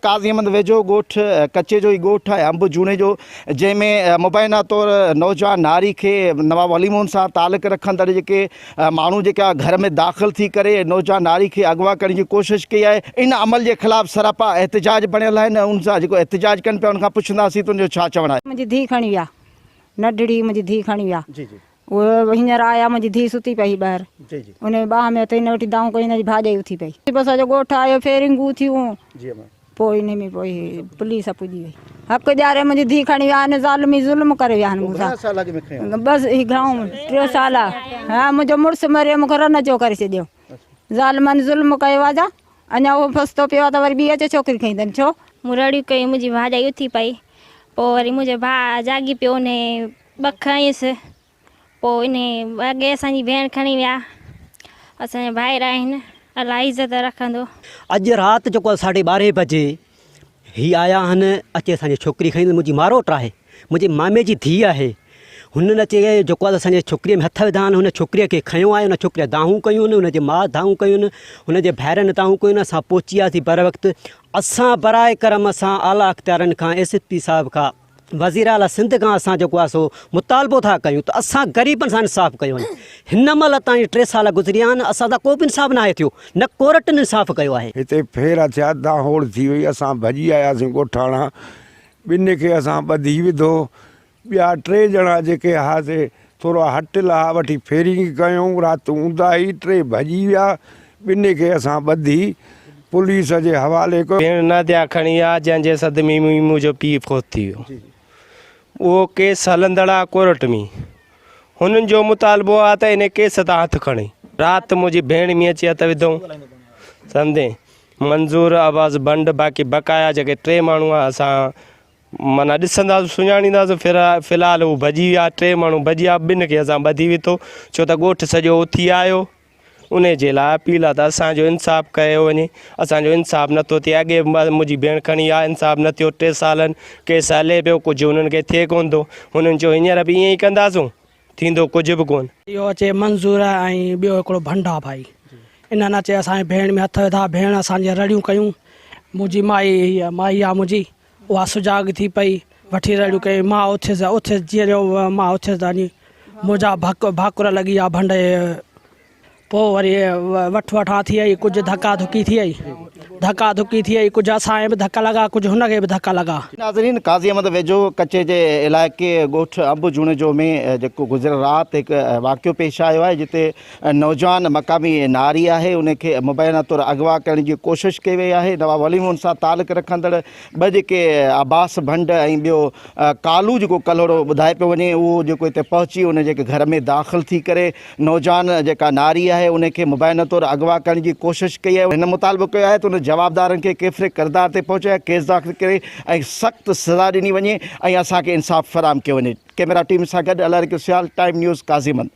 काज़ी अहमद वेझो ॻोठ कचे जो ही ॻोठ है अंब जूने जो, जैमें मुबैना तौर नौजवान नारी के नवाब वलीमोहन सां ताल्लुक़ रखंदड़ जेके माण्हू जेका घर में दाख़िल थी करे नौजवान नारी के अगवा करण की कोशिश कई है। इन अमल के खिलाफ़ सरापा एहतजाज बणियल आहिनि। उन सां जेको एहतजाज कनि पिया उनखां पुछंदासीं तुंहिंजो छा चवणु आहे। मुंहिंजी धीउ खणी विया, नंढड़ी मुंहिंजी धीउ खणी विया। जी जी वो हींअर आया, मुंहिंजी धीउ सुती पई ॿाहिरि। जी जी उन बाह में त हिन वटि दाऊं कई, हिनजी भाॼाई उथी पई। बसि अॼु ॻोठु आयो, फेरिंगूं थियूं, जी अम्मा। पोइ इन में पोइ पुलिस पुॼी वई। हक़ ॾियारे मुंहिंजी धीउ खणी विया आहिनि, ज़ालिमी ज़ुल्म करे विया आहिनि मूंसां। बसि ही घणो 3 साल। हा, मुंहिंजो मुड़ुसु मरियो, मूंखे रन जो करे छॾियो। ज़ालिमनि ज़ुल्म कयो आहे जा, अञा उहो फस्तो पियो आहे त वरी ॿी अचे छोकिरी खई अथनि। छो मुरड़ियूं कई, मुंहिंजी भाॼाई उथी पई, पोइ वरी मुंहिंजो भाउ जागी पियो, उन ॿ खयसि। पोइ इन अॻे असांजी भेण खणी विया, असांजा भाइर आहिनि, अलाही इज़त रखंदो। अॼु राति जेको 12:30 बजे ही आया आहिनि, अचे असांजी छोकिरी खई। मुंहिंजी मारोट आहे, मुंहिंजे मामे जी धीउ आहे। हुननि अचे जेको आहे असांजे छोकिरीअ में हथ विधा आहिनि। हुन छोकिरीअ खे खयो आहे, हुन छोकिरीअ दाहूं कयूं आहिनि, हुनजे माउ दाहूं कयूं आहिनि, हुनजे भाइरनि दाहूं कयूं आहिनि। असां पहुची वियासीं बर वक़्तु। असां बराए करम सां आला अख़्तियारनि खां, एसएसपी साहिब खां, वज़ीर आला सिंध खां असां जेको आहे सो मुतालबो था कयूं त असां ग़रीबनि सां इंसाफ़ कयो आहे। हिन महिल ताईं 3 साल गुज़रिया आहिनि, असां सां को बि इंसाफ़ न आहे थियो, न कोर्ट ने इंसाफ़ कयो आहे। हिते फेर थिया, दाहोड़ थी वई, असां भॼी आयासीं ॻोठाणा। ॿिनि खे असां ॿधी विधो। ॿिया 3 ॼणा जेके हुआसीं थोरो हटिल हा, वठी फेरिंग कयूं, राति ऊंदा ई 3 भॼी विया। ॿिनि खे असां ॿधी पुलिस जे हवाले कयो। भेण नादिया खणी आ, जंहिंजे सदमे में मुंहिंजो पीउ फोत थी वियो। उहो केस हलंदड़ आहे कोर्ट में। हुननि जो मुतालबो आहे त इन केस तां हथु खणी। राति मुंहिंजी भेण में अची हथु विधऊं, सम्झे। मंज़ूर आवाज़ बंड, बाक़ी बक़ाया जेके 3 माण्हू आहे असां माना ॾिसंदासीं, सुञाणींदासीं। फ़िलहाल उहे भॼी विया, 3 माण्हू भॼी विया। 2 खे असां ॿधी विधो, छो त ॻोठु सॼो उथी आयो। उन जे लाइ अपील आहे त असांजो इंसाफ़ कयो वञे। असांजो इंसाफ़ नथो थिए। अॻे मुंहिंजी भेण खणी आहे, इंसाफ़ न थियो। 3 सालनि केस हले पियो, कुझु हुननि खे थिए कोन थो। हुननि चयो हींअर बि ईअं ई कंदासूं, थींदो कुझु बि कोन। इहो अचे मंज़ूर ऐं ॿियो हिकिड़ो भंडा भाई, इन्हनि अचे असांजे भेण में हथु विधा। भेण असांजे रड़ियूं कयूं। मुंहिंजी माई आहे, मुंहिंजी उहा सुजाग थी पई, वठी रड़ियूं कई। मां उथियसि जीअं मां उथियसि वञी मुंहिंजा भाकुर लॻी विया भंडे। पोइ वरी वठा थी वई, कुझु धका धुकी थी वई, कुझु असांखे बि धका लॻा, कुझु हुनखे बि धका लॻा। नाज़रीन, काज़ी अहमद वेझो कचे जे इलाइक़े ॻोठ अंब जूने जो में जेको गुज़िरियल राति हिकु वाक़ियो पेश आयो आहे, जिते नौजवान मक़ामी नारी आहे, उनखे मुबैना तौर अगवा करण जी कोशिशि कई वई आहे। नवाब वलीमोहन सां ताल्लुक़ रखंदड़ 2 जेके अब्बास भंड ऐं ॿियो कालू जेको कल्होड़ो ॿुधाए पियो वञे, उहो जेको हिते पहुची उन जेके घर में दाख़िल थी करे नौजवान जेका नारी आहे उनखे मुबैना तौर अगवा करण जी कोशिशि कई आहे। हिन मुतालबो कयो आहे त उन जवाबदारनि खे केतिरे किरदार ते पहुचाए, केस दाख़िल करे ऐं सख़्तु सज़ा ॾिनी वञे ऐं असांखे इंसाफ़ फ़राहम कयो वञे। कैमरा टीम सां गॾु अलारिक सियाल, टाइम न्यूज़, काज़ीमंद।